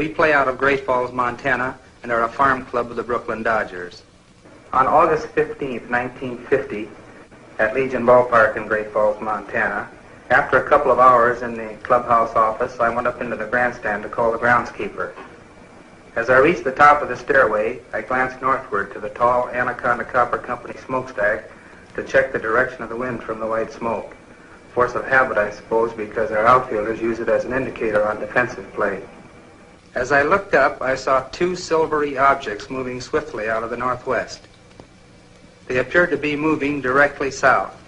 We play out of Great Falls, Montana, and are a farm club of the Brooklyn Dodgers. On August 15th, 1950, at Legion Ballpark in Great Falls, Montana, after a couple of hours in the clubhouse office, I went up into the grandstand to call the groundskeeper. As I reached the top of the stairway, I glanced northward to the tall Anaconda Copper Company smokestack to check the direction of the wind from the white smoke. Force of habit, I suppose, because our outfielders use it as an indicator on defensive play. As I looked up, I saw two silvery objects moving swiftly out of the northwest. They appeared to be moving directly south.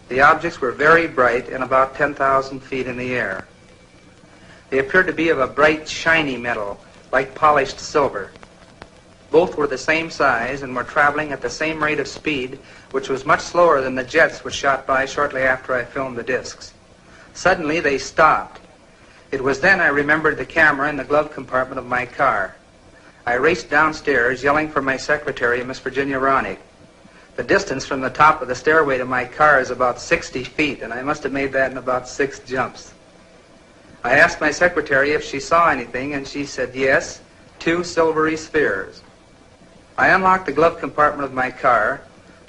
The objects were very bright and about 10,000 feet in the air. They appeared to be of a bright, shiny metal, like polished silver. Both were the same size and were traveling at the same rate of speed, which was much slower than the jets which shot by shortly after I filmed the discs. Suddenly, they stopped. It was then I remembered the camera in the glove compartment of my car. I raced downstairs, yelling for my secretary, Miss Virginia Ronick. The distance from the top of the stairway to my car is about 60 feet, and I must have made that in about 6 jumps. I asked my secretary if she saw anything, and she said yes, 2 silvery spheres. I unlocked the glove compartment of my car,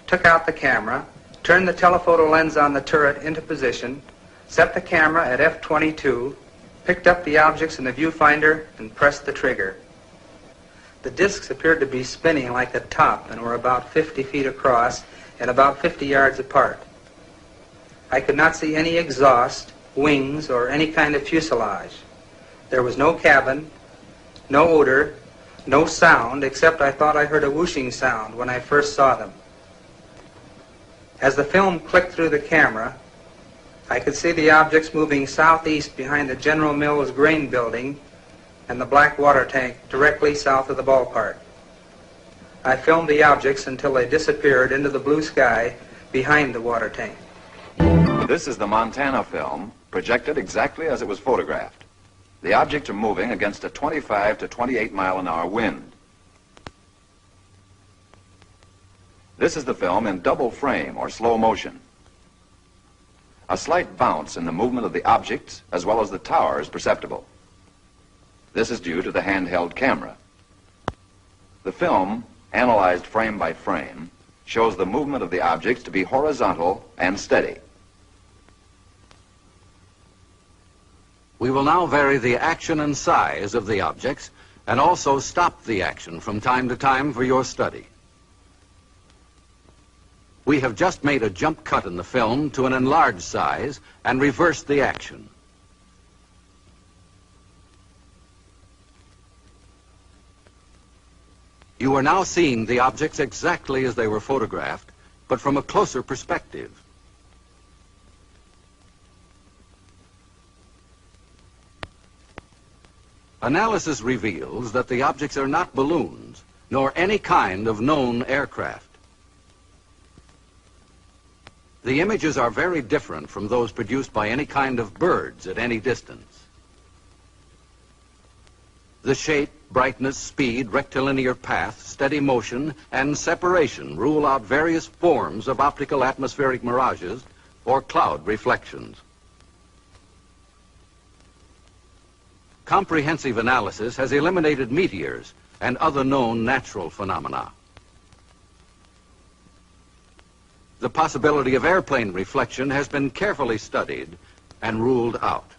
took out the camera, turned the telephoto lens on the turret into position, set the camera at f/22, picked up the objects in the viewfinder, and pressed the trigger. The discs appeared to be spinning like a top and were about 50 feet across and about 50 yards apart. I could not see any exhaust, wings, or any kind of fuselage. There was no cabin, no odor, no sound, except I thought I heard a whooshing sound when I first saw them. As the film clicked through the camera, I could see the objects moving southeast behind the General Mills grain building and the black water tank directly south of the ballpark. I filmed the objects until they disappeared into the blue sky behind the water tank. This is the Montana film, projected exactly as it was photographed. The objects are moving against a 25 to 28 mile an hour wind. This is the film in double frame or slow motion. A slight bounce in the movement of the objects as well as the tower is perceptible. This is due to the handheld camera. The film, analyzed frame by frame, shows the movement of the objects to be horizontal and steady. We will now vary the action and size of the objects and also stop the action from time to time for your study. We have just made a jump cut in the film to an enlarged size and reversed the action. You are now seeing the objects exactly as they were photographed, but from a closer perspective. Analysis reveals that the objects are not balloons, nor any kind of known aircraft. The images are very different from those produced by any kind of birds at any distance. The shape, brightness, speed, rectilinear path, steady motion, and separation rule out various forms of optical atmospheric mirages or cloud reflections. Comprehensive analysis has eliminated meteors and other known natural phenomena. The possibility of airplane reflection has been carefully studied and ruled out.